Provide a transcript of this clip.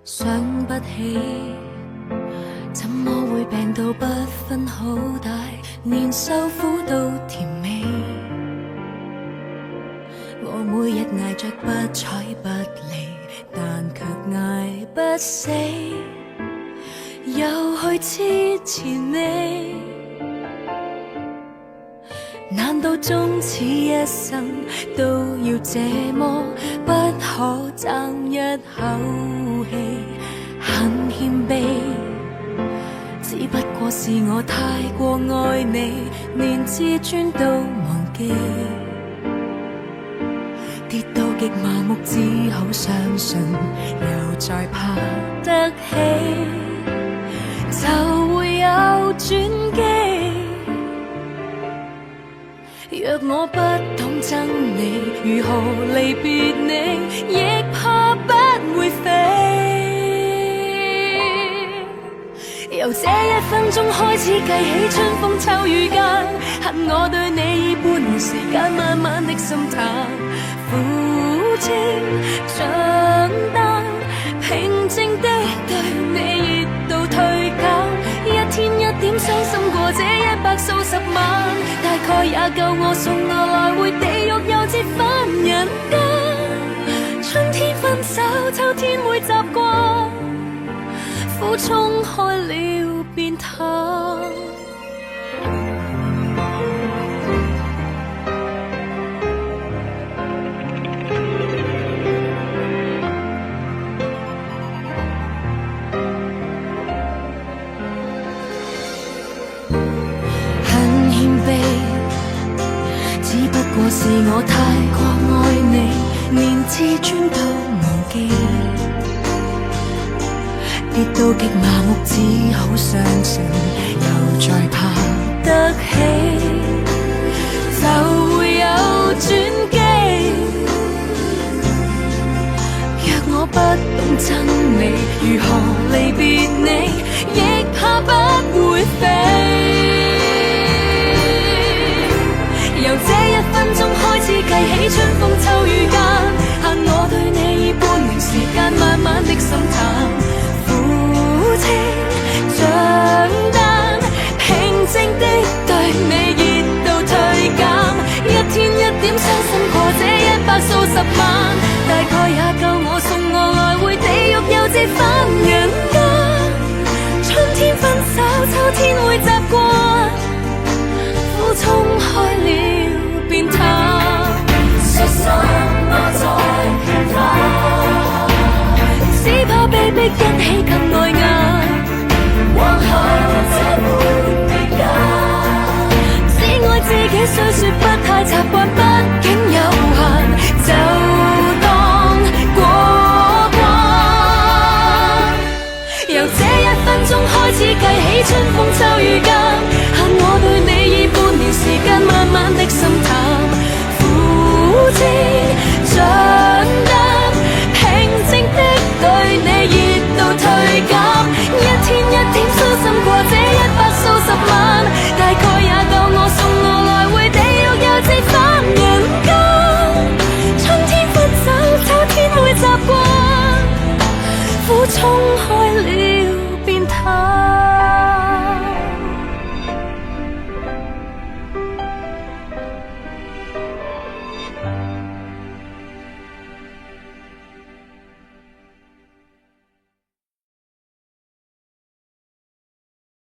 想不起，怎麼會病到不分好歹，連受苦都甜美。我每日捱着不睬不理，但卻捱不死，又去痴纏你。難道終此一生都要這麼不可爭一口氣？很謙卑，只不過是我太過愛你，連自尊都忘記。跌到極麻木，只好相信，又再爬得起，就會有轉機。若我不懂憎你，如何離別你，亦怕不會飛。由這一分鐘開始計起，春風秋雨間，恨我對你以半年時間慢慢的心淡。苦清長擔，平靜的對你熱度退減，一天一點傷心過這100數十萬，大概也夠我送我來回地獄又折返人間。春天分手，秋天會習慣，苦衝開了便淡。只不過是我太過愛你，連自尊都忘記。跌到極麻木，只好相信，又再爬得起，就會有轉機。若我不懂憎你，如何離別你，亦怕不會飛。由這一分鐘開始計起，春風秋雨間，恨我對你以半年時間慢慢的心淡。苦清長擔，平靜的對你熱度退減，一天一點傷心過這100數十萬，大概也夠我送我來回地獄又折返人間。春天分手，秋天會習慣，苦衝開了便淡。說什麼在騙他，只怕被逼一起更礙眼。往後這沒別解，只愛自己雖說不太習慣，畢竟有限，就當過關。由這一分鐘開始計起，春風秋雨間，